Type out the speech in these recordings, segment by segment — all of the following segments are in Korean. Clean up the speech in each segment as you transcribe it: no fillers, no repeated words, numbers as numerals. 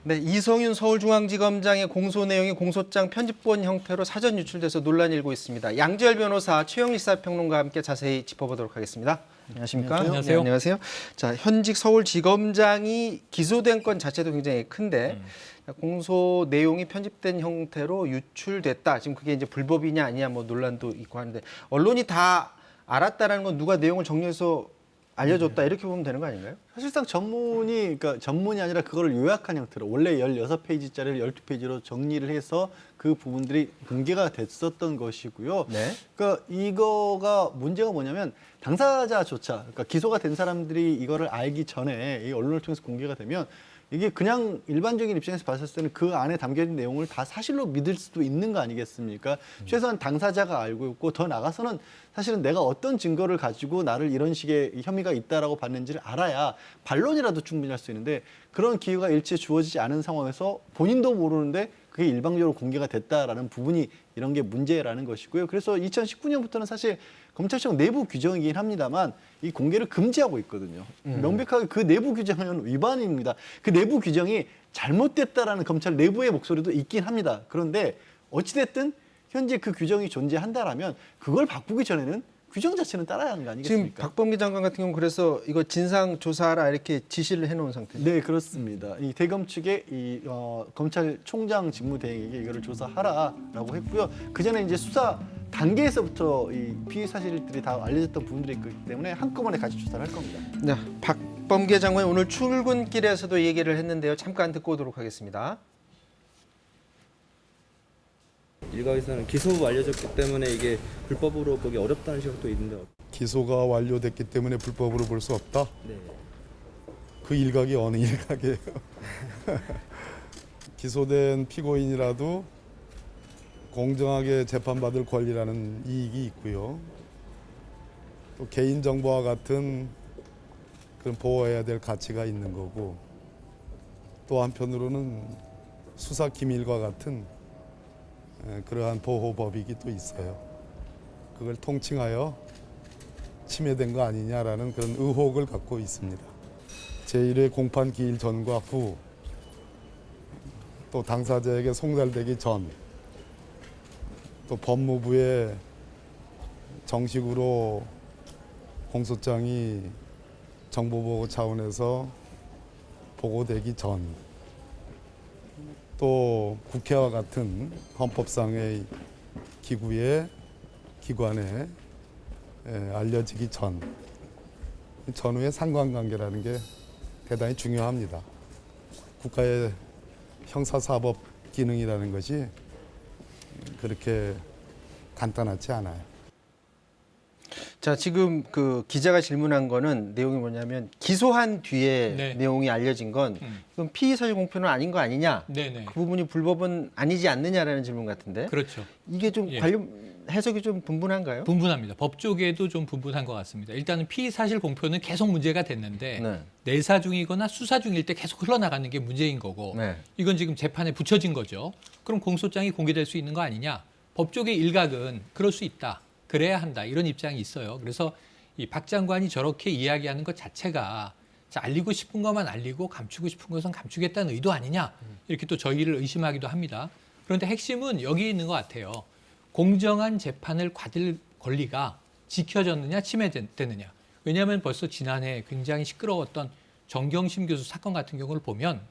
네, 이성윤 서울중앙지검장의 공소 내용이 공소장 편집본 형태로 사전 유출돼서 논란이 일고 있습니다. 양지열 변호사, 최영일 시사평론가와 함께 자세히 짚어보도록 하겠습니다. 안녕하십니까? 안녕하세요. 네, 안녕하세요. 자, 현직 서울지검장이 기소된 건 자체도 굉장히 큰데 공소 내용이 편집된 형태로 유출됐다. 지금 그게 이제 불법이냐 아니냐 뭐 논란도 있고 하는데 언론이 다 알았다라는 건 누가 내용을 정리해서 알려줬다 이렇게 보면 되는 거 아닌가요? 사실상 그러니까 전문이 아니라 그거를 요약한 형태로 원래 16페이지짜리를 12페이지로 정리를 해서 그 부분들이 공개가 됐었던 것이고요. 네. 그러니까 이거가 문제가 뭐냐면 당사자조차 그러니까 기소가 된 사람들이 이거를 알기 전에 이 언론을 통해서 공개가 되면 이게 그냥 일반적인 입장에서 봤을 때는 그 안에 담겨진 내용을 다 사실로 믿을 수도 있는 거 아니겠습니까? 최소한 당사자가 알고 있고 더 나가서는 사실은 내가 어떤 증거를 가지고 나를 이런 식의 혐의가 있다라고 봤는지를 알아야 반론이라도 충분히 할 수 있는데 그런 기회가 일체 주어지지 않은 상황에서 본인도 모르는데 그게 일방적으로 공개가 됐다라는 부분이 이런 게 문제라는 것이고요. 그래서 2019년부터는 사실 검찰청 내부 규정이긴 합니다만 이 공개를 금지하고 있거든요. 명백하게 그 내부 규정은 위반입니다. 그 내부 규정이 잘못됐다라는 검찰 내부의 목소리도 있긴 합니다. 그런데 어찌됐든 현재 그 규정이 존재한다라면 그걸 바꾸기 전에는 규정 자체는 따라야 하는 거 아니겠습니까? 지금 박범계 장관 같은 경우 그래서 이거 진상 조사하라 이렇게 지시를 해놓은 상태죠. 네, 그렇습니다. 이 대검 측에 검찰총장 직무대행에게 이거를 조사하라라고 했고요. 그 전에 이제 수사 단계에서부터 이 피의 사실들이 다 알려졌던 부분들이 있기 때문에 한꺼번에 같이 조사를 할 겁니다. 네, 박범계 장관이 오늘 출근길에서도 얘기를 했는데요. 잠깐 듣고 오도록 하겠습니다. 일각에서는 기소 완료졌기 때문에 이게 불법으로 보기 어렵다는 시각도 있는데. 기소가 완료됐기 때문에 불법으로 볼 수 없다? 네. 그 일각이 어느 일각이에요? 기소된 피고인이라도 공정하게 재판받을 권리라는 이익이 있고요. 또 개인정보와 같은 그런 보호해야 될 가치가 있는 거고 또 한편으로는 수사기밀과 같은 그러한 보호법익이 또 있어요. 그걸 통칭하여 침해된 거 아니냐라는 그런 의혹을 갖고 있습니다. 제1회 공판 기일 전과 후, 또 당사자에게 송달되기 전, 또 법무부에 정식으로 공소장이 정보보호 차원에서 보고되기 전, 또 국회와 같은 헌법상의 기관에 알려지기 전후의 상관관계라는 게 대단히 중요합니다. 국가의 형사사법 기능이라는 것이 그렇게 간단하지 않아요. 자, 지금 그 기자가 질문한 거는 내용이 뭐냐면 기소한 뒤에 네. 내용이 알려진 건 이건 피의사실 공표는 아닌 거 아니냐? 네네. 그 부분이 불법은 아니지 않느냐라는 질문 같은데 그렇죠. 이게 좀 예. 관련 해석이 좀 분분한가요? 분분합니다. 법 쪽에도 좀 분분한 것 같습니다. 일단은 피의 사실 공표는 계속 문제가 됐는데 네. 내사 중이거나 수사 중일 때 계속 흘러나가는 게 문제인 거고 네. 이건 지금 재판에 붙여진 거죠. 그럼 공소장이 공개될 수 있는 거 아니냐? 법 쪽의 일각은 그럴 수 있다. 그래야 한다. 이런 입장이 있어요. 그래서 이 박 장관이 저렇게 이야기하는 것 자체가 자, 알리고 싶은 것만 알리고 감추고 싶은 것은 감추겠다는 의도 아니냐? 이렇게 또 저희를 의심하기도 합니다. 그런데 핵심은 여기 있는 것 같아요. 공정한 재판을 받을 권리가 지켜졌느냐 침해됐느냐. 왜냐하면 벌써 지난해 굉장히 시끄러웠던 정경심 교수 사건 같은 경우를 보면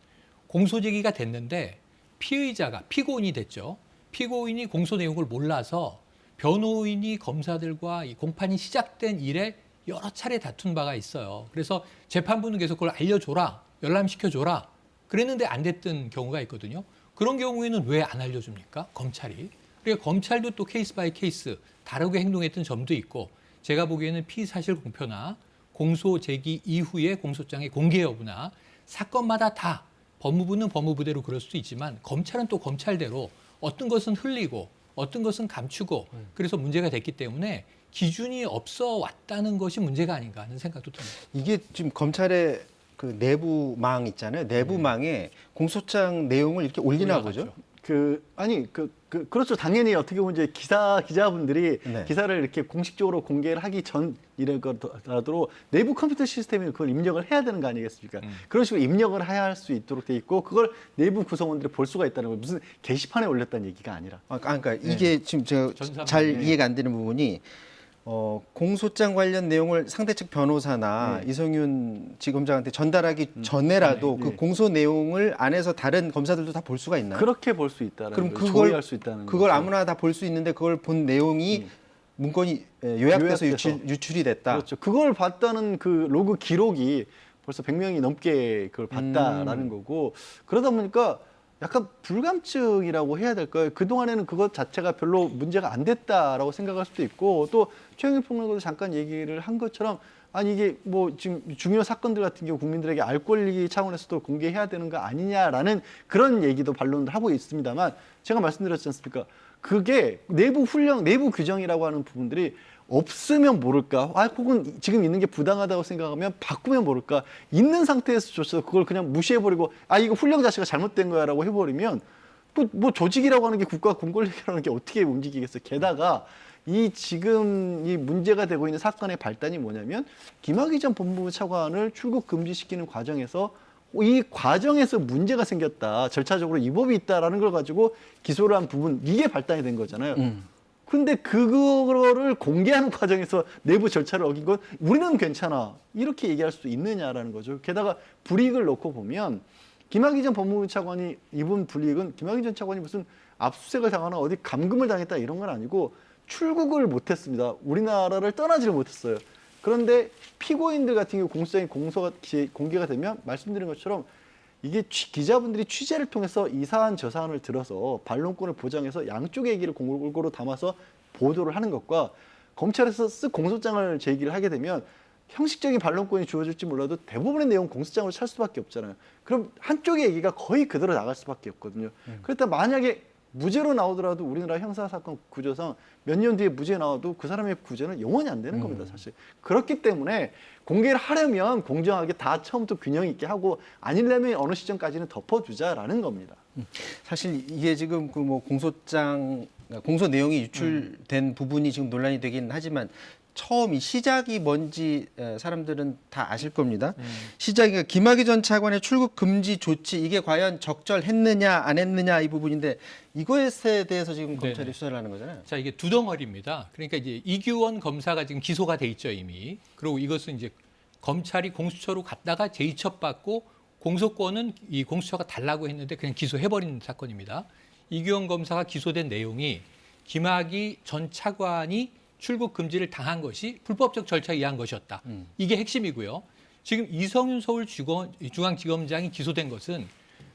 공소 제기가 됐는데 피의자가 피고인이 됐죠. 피고인이 공소 내용을 몰라서 변호인이 검사들과 이 공판이 시작된 이래 여러 차례 다툰 바가 있어요. 그래서 재판부는 계속 그걸 알려줘라, 열람시켜줘라. 그랬는데 안 됐던 경우가 있거든요. 그런 경우에는 왜 안 알려줍니까? 검찰이. 그러니까 검찰도 또 케이스 바이 케이스 다르게 행동했던 점도 있고 제가 보기에는 피의사실 공표나 공소 제기 이후에 공소장의 공개 여부나 사건마다 다 법무부는 법무부대로 그럴 수도 있지만 검찰은 또 검찰대로 어떤 것은 흘리고 어떤 것은 감추고 그래서 문제가 됐기 때문에 기준이 없어 왔다는 것이 문제가 아닌가 하는 생각도 듭니다. 이게 지금 검찰의 그 내부망 있잖아요. 내부망에 공소장 내용을 이렇게 올리나 보죠. 올라가죠. 그렇죠. 당연히 어떻게 보면 이제 기자분들이 네. 기사를 이렇게 공식적으로 공개를 하기 전이라도 내부 컴퓨터 시스템에 그걸 입력을 해야 되는 거 아니겠습니까? 그런 식으로 입력을 해야 할 수 있도록 돼 있고 그걸 내부 구성원들이 볼 수가 있다는 거 무슨 게시판에 올렸다는 얘기가 아니라. 그러니까 이게 지금 제가 전산망. 잘 이해가 안 되는 부분이 공소장 관련 내용을 상대측 변호사나 이성윤 지검장한테 전달하기 전에라도 그 공소 내용을 안에서 다른 검사들도 다 볼 수가 있나요? 그렇게 볼 수 있다는 그럼 거죠. 그걸 조회할 수 있다는 그걸 거죠. 아무나 다 볼 수 있는데 그걸 본 내용이 문건이 요약돼서 요약돼서. 유출이 됐다. 그렇죠. 그걸 봤다는 그 로그 기록이 벌써 100명이 넘게 그걸 봤다라는 거고 그러다 보니까 약간 불감증이라고 해야 될까요? 그동안에는 그것 자체가 별로 문제가 안 됐다라고 생각할 수도 있고 또 최영일 평론가도 잠깐 얘기를 한 것처럼 아니 이게 뭐 지금 중요 사건들 같은 경우 국민들에게 알 권리 차원에서도 공개해야 되는 거 아니냐라는 그런 얘기도 반론을 하고 있습니다만 제가 말씀드렸지 않습니까? 그게 내부 훈령, 내부 규정이라고 하는 부분들이 없으면 모를까? 혹은 지금 있는 게 부당하다고 생각하면 바꾸면 모를까? 있는 상태에서조차 그걸 그냥 무시해버리고 이거 훈령 자체가 잘못된 거야라고 해버리면 뭐 조직이라고 하는 게 국가 공권력이라는 게 어떻게 움직이겠어요? 게다가 지금 이 문제가 되고 있는 사건의 발단이 뭐냐면 김학의 전 법무부 차관을 출국 금지시키는 과정에서 이 과정에서 문제가 생겼다. 절차적으로 위법이 있다라는 걸 가지고 기소를 한 부분 이게 발단이 된 거잖아요. 근데 그거를 공개하는 과정에서 내부 절차를 어긴 건 우리는 괜찮아. 이렇게 얘기할 수 있느냐라는 거죠. 게다가 불이익을 놓고 보면 김학의 전 법무부 차관이 입은 불이익은 김학의 전 차관이 무슨 압수수색을 당하거나 어디 감금을 당했다 이런 건 아니고 출국을 못했습니다. 우리나라를 떠나지를 못했어요. 그런데 피고인들 같은 경우 공소장이 공개가 되면 말씀드린 것처럼 이게 기자분들이 취재를 통해서 이 사안 저 사안을 들어서 반론권을 보장해서 양쪽의 얘기를 골고루 담아서 보도를 하는 것과 검찰에서 쓱 공소장을 제기를 하게 되면 형식적인 반론권이 주어질지 몰라도 대부분의 내용 공소장으로 찰 수밖에 없잖아요. 그럼 한쪽의 얘기가 거의 그대로 나갈 수밖에 없거든요. 그렇다 만약에 무죄로 나오더라도 우리나라 형사사건 구조상 몇 년 뒤에 무죄 나와도 그 사람의 구제는 영원히 안 되는 겁니다, 사실. 그렇기 때문에 공개를 하려면 공정하게 다 처음부터 균형 있게 하고 아니려면 어느 시점까지는 덮어주자라는 겁니다. 사실 이게 지금 그 뭐 공소 내용이 유출된 부분이 지금 논란이 되긴 하지만 처음 이 시작이 뭔지 사람들은 다 아실 겁니다. 시작이 김학의 전 차관의 출국 금지 조치 이게 과연 적절했느냐 안 했느냐 이 부분인데 이것에 대해서 지금 검찰이 네네. 수사를 하는 거잖아요. 자, 이게 두 덩어리입니다. 그러니까 이제 이규원 검사가 지금 기소가 돼 있죠, 이미. 그리고 이것은 이제 검찰이 공수처로 갔다가 재이첩받고 공소권은 이 공수처가 달라고 했는데 그냥 기소해버린 사건입니다. 이규원 검사가 기소된 내용이 김학의 전 차관이 출국 금지를 당한 것이 불법적 절차에 의한 것이었다. 이게 핵심이고요. 지금 이성윤 서울중앙지검장이 기소된 것은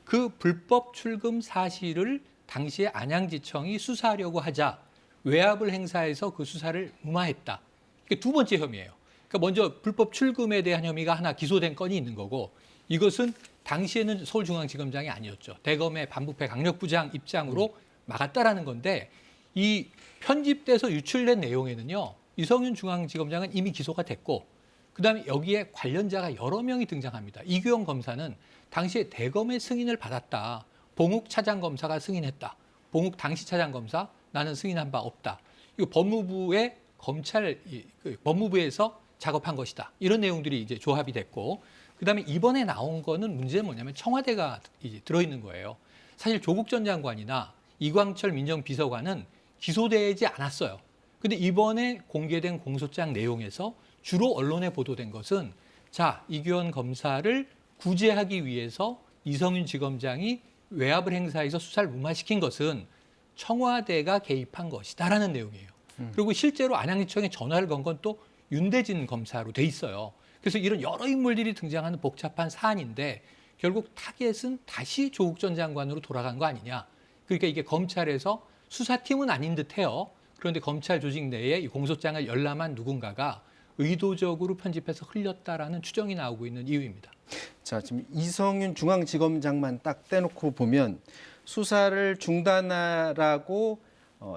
그 불법 출금 사실을 당시에 안양지청이 수사하려고 하자 외압을 행사해서 그 수사를 무마했다. 이게 두 번째 혐의예요. 그러니까 먼저 불법 출금에 대한 혐의가 하나 기소된 건이 있는 거고 이것은 당시에는 서울중앙지검장이 아니었죠. 대검의 반부패 강력부장 입장으로 막았다라는 건데 이 편집돼서 유출된 내용에는요. 이성윤 중앙지검장은 이미 기소가 됐고 그다음에 여기에 관련자가 여러 명이 등장합니다. 이규영 검사는 당시에 대검의 승인을 받았다. 봉욱 차장검사가 승인했다. 봉욱 당시 차장검사 나는 승인한 바 없다. 이거 법무부의 법무부에서 작업한 것이다. 이런 내용들이 이제 조합이 됐고 그다음에 이번에 나온 거는 문제는 뭐냐면 청와대가 이제 들어있는 거예요. 사실 조국 전 장관이나 이광철 민정비서관은 기소되지 않았어요. 근데 이번에 공개된 공소장 내용에서 주로 언론에 보도된 것은 자, 이규원 검사를 구제하기 위해서 이성윤 지검장이 외압을 행사해서 수사를 무마시킨 것은 청와대가 개입한 것이다라는 내용이에요. 그리고 실제로 안양지청에 전화를 건 건 또 윤대진 검사로 돼 있어요. 그래서 이런 여러 인물들이 등장하는 복잡한 사안인데 결국 타겟은 다시 조국 전 장관으로 돌아간 거 아니냐. 그러니까 이게 검찰에서 수사팀은 아닌 듯해요. 그런데 검찰 조직 내에 이 공소장을 열람한 누군가가 의도적으로 편집해서 흘렸다라는 추정이 나오고 있는 이유입니다. 자, 지금 이성윤 중앙지검장만 딱 떼놓고 보면 수사를 중단하라고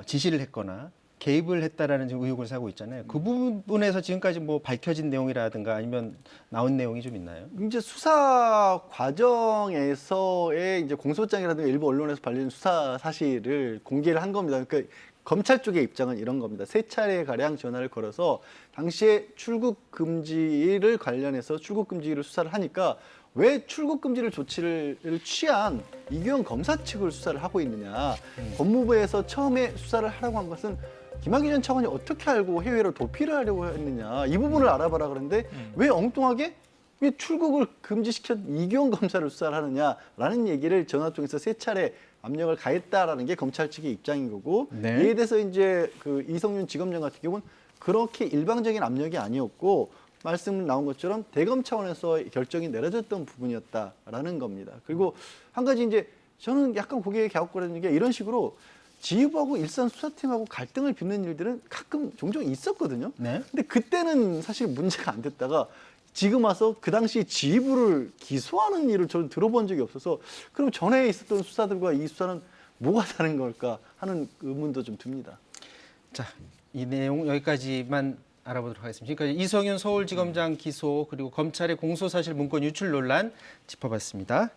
지시를 했거나 개입을 했다라는 지금 의혹을 사고 있잖아요. 그 부분에서 지금까지 뭐 밝혀진 내용이라든가 아니면 나온 내용이 좀 있나요? 이제 수사 과정에서의 이제 공소장이라든가 일부 언론에서 발린 수사 사실을 공개를 한 겁니다. 그러니까 검찰 쪽의 입장은 이런 겁니다. 3차례 가량 전화를 걸어서 당시에 출국 금지를 관련해서 출국 금지를 수사를 하니까 왜 출국 금지를 조치를 취한 이규영 검사 측을 수사를 하고 있느냐. 법무부에서 처음에 수사를 하라고 한 것은 김학의 전 차관이 어떻게 알고 해외로 도피를 하려고 했느냐. 이 부분을 알아봐라 그러는데 왜 엉뚱하게 왜 출국을 금지시켰 이규영 검사를 수사를 하느냐라는 얘기를 전화 통해서 3차례 압력을 가했다라는 게 검찰 측의 입장인 거고 네. 이에 대해서 이제 그 이성윤 지검장 같은 경우는 그렇게 일방적인 압력이 아니었고 말씀 나온 것처럼 대검 차원에서 결정이 내려졌던 부분이었다라는 겁니다. 그리고 한 가지 이제 저는 약간 고개에 갸웃거리는 게 이런 식으로 지휘부하고 일선 수사팀하고 갈등을 빚는 일들은 가끔 종종 있었거든요. 네. 근데 그때는 사실 문제가 안 됐다가 지금 와서 그 당시 지휘부를 기소하는 일을 저는 들어본 적이 없어서 그럼 전에 있었던 수사들과 이 수사는 뭐가 다른 걸까 하는 의문도 좀 듭니다. 자, 이 내용 여기까지만 알아보도록 하겠습니다. 지금까지 이성윤 서울지검장 기소 그리고 검찰의 공소사실 문건 유출 논란 짚어봤습니다.